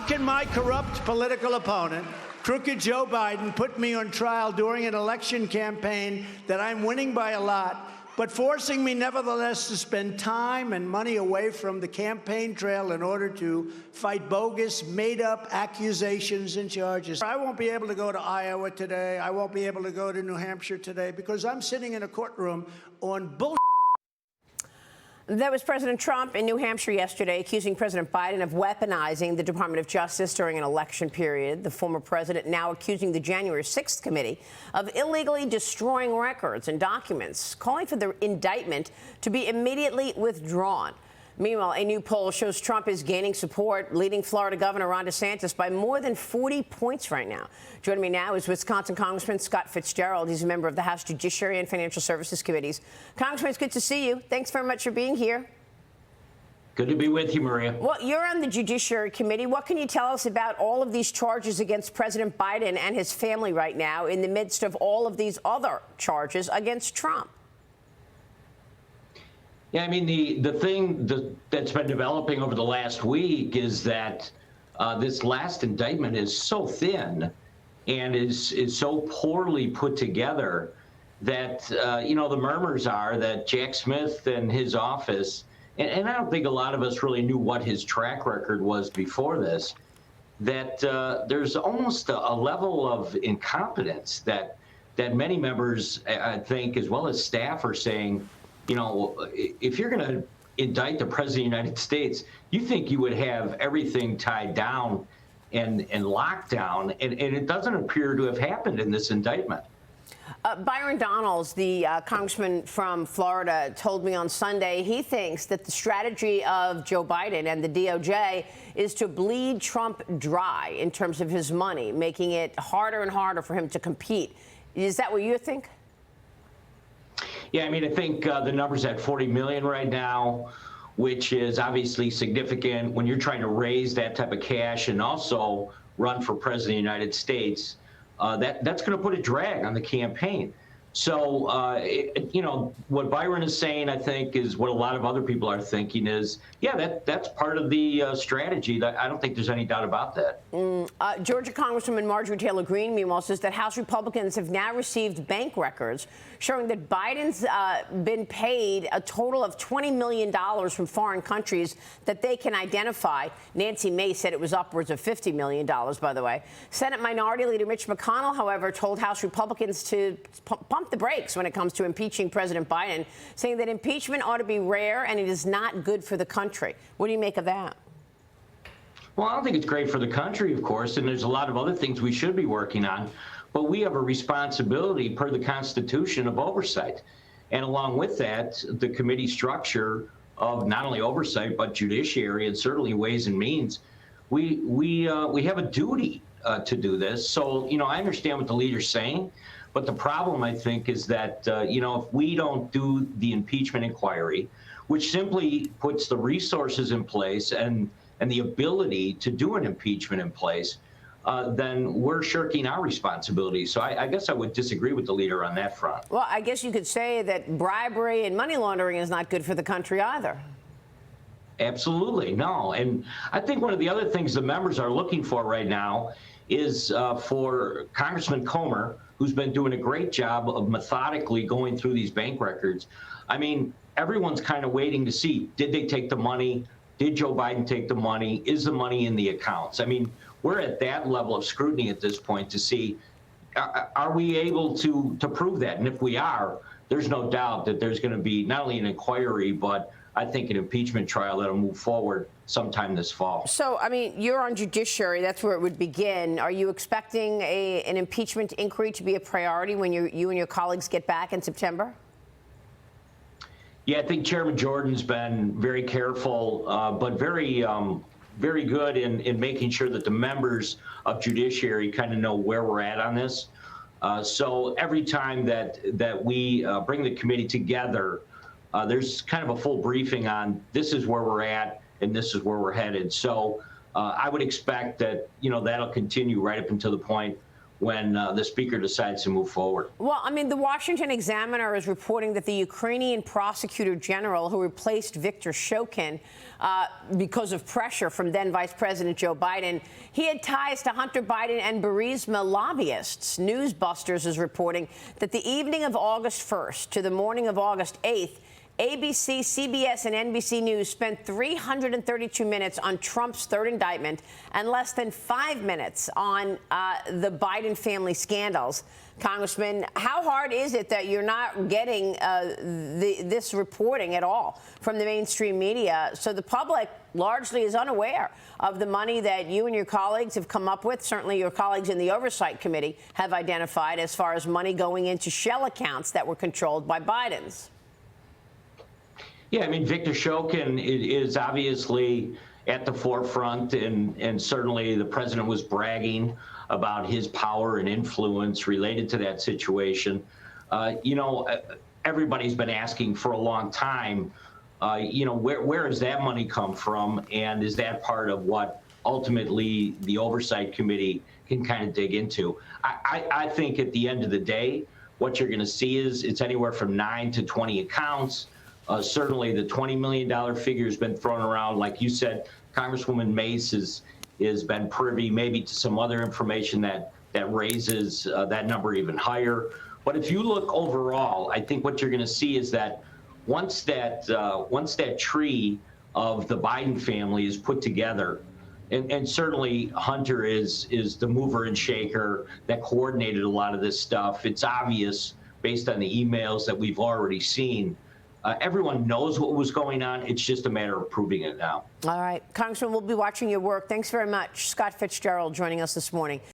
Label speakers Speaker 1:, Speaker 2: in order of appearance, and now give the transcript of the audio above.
Speaker 1: can my corrupt political opponent, crooked Joe Biden, put me on trial during an election campaign that I'm winning by a lot, but forcing me nevertheless to spend time and money away from the campaign trail in order to fight bogus, made-up accusations and charges? I won't be able to go to Iowa today. I won't be able to go to New Hampshire today because I'm sitting in a courtroom on bullshit.
Speaker 2: That was President Trump in New Hampshire yesterday, accusing President Biden of weaponizing the Department of Justice during an election period. The former president now accusing the January 6th committee of illegally destroying records and documents, calling for the indictment to be immediately withdrawn. Meanwhile, a new poll shows Trump is gaining support, leading Florida Governor Ron DeSantis by more than 40 points right now. Joining me now is Wisconsin Congressman Scott Fitzgerald. He's a member of the House Judiciary and Financial Services Committees. Congressman, it's good to see you. Thanks very much for being here.
Speaker 3: Good to be with you, Maria.
Speaker 2: Well, you're on the Judiciary Committee. What can you tell us about all of these charges against President Biden and his family right now in the midst of all of these other charges against Trump?
Speaker 3: Yeah, I mean, the thing that's been developing over the last week is that this last indictment is so thin and is so poorly put together that, the murmurs are that Jack Smith and his office, and I don't think a lot of us really knew what his track record was before this, that there's almost a level of incompetence that many members, I think, as well as staff, are saying, if you're going to indict the president of the United States, you think you would have everything tied down and locked down, and it doesn't appear to have happened in this indictment.
Speaker 2: Byron Donalds, the congressman from Florida, told me on Sunday he thinks that the strategy of Joe Biden and the DOJ is to bleed Trump dry in terms of his money, making it harder and harder for him to compete. Is that what you think?
Speaker 3: Yeah, I mean, I think the number's at 40 million right now, which is obviously significant when you're trying to raise that type of cash and also run for president of the United States. That's going to put a drag on the campaign. So, what Byron is saying, I think, is what a lot of other people are thinking is, yeah, that's part of the strategy. I don't think there's any doubt about that.
Speaker 2: Georgia Congresswoman Marjorie Taylor Greene, meanwhile, says that House Republicans have now received bank records showing that Biden's been paid a total of $20 million from foreign countries that they can identify. Nancy Mace said it was upwards of $50 million, by the way. Senate Minority Leader Mitch McConnell, however, told House Republicans to pump the brakes when it comes to impeaching President Biden, saying that impeachment ought to be rare and it is not good for the country. What do you make of that?
Speaker 3: Well, I don't think it's great for the country, of course, and there's a lot of other things we should be working on. But we have a responsibility per the Constitution of oversight. And along with that, the committee structure of not only oversight, but judiciary and certainly Ways and Means, we have a duty to do this. So, I understand what the leader's saying. But the problem, I think, is that, if we don't do the impeachment inquiry, which simply puts the resources in place and the ability to do an impeachment in place, then we're shirking our responsibility. So I guess I would disagree with the leader on that front.
Speaker 2: Well, I guess you could say that bribery and money laundering is not good for the country either.
Speaker 3: Absolutely, no. And I think one of the other things the members are looking for right now is for Congressman Comer, who's been doing a great job of methodically going through these bank records. I mean, everyone's kind of waiting to see, did they take the money? Did Joe Biden take the money? Is the money in the accounts? I mean, we're at that level of scrutiny at this point to see, are we able to prove that? And if we are, there's no doubt that there's going to be not only an inquiry, but I think an impeachment trial that'll move forward sometime this fall.
Speaker 2: So, I mean, you're on judiciary. That's where it would begin. Are you expecting an impeachment inquiry to be a priority when you and your colleagues get back in September?
Speaker 3: Yeah, I think Chairman Jordan's been very careful, but very good in making sure that the members of judiciary kind of know where we're at on this. So every time that we bring the committee together, there's kind of a full briefing on this is where we're at and this is where we're headed. So I would expect that, that'll continue right up until the point when the speaker decides to move forward.
Speaker 2: Well, I mean, the Washington Examiner is reporting that the Ukrainian prosecutor general who replaced Viktor Shokin because of pressure from then Vice President Joe Biden, he had ties to Hunter Biden and Burisma lobbyists. Newsbusters is reporting that the evening of August 1st to the morning of August 8th, ABC, CBS, and NBC News spent 332 minutes on Trump's third indictment and less than 5 minutes on the Biden family scandals. Congressman, how hard is it that you're not getting this reporting at all from the mainstream media, so the public largely is unaware of the money that you and your colleagues have come up with, certainly your colleagues in the Oversight Committee have identified as far as money going into shell accounts that were controlled by Biden's?
Speaker 3: Yeah, I mean, Viktor Shokin is obviously at the forefront, and certainly the president was bragging about his power and influence related to that situation. Everybody's been asking for a long time, where does that money come from? And is that part of what ultimately the Oversight Committee can kind of dig into? I think at the end of the day, what you're going to see is it's anywhere from 9 to 20 accounts. Certainly the $20 million figure has been thrown around. Like you said, Congresswoman Mace has been privy maybe to some other information that raises that number even higher. But if you look overall, I think what you're going to see is that once that tree of the Biden family is put together, and certainly Hunter is the mover and shaker that coordinated a lot of this stuff. It's obvious based on the emails that we've already seen. Everyone knows what was going on. It's just a matter of proving it now.
Speaker 2: All right. Congressman, we'll be watching your work. Thanks very much. Scott Fitzgerald joining us this morning.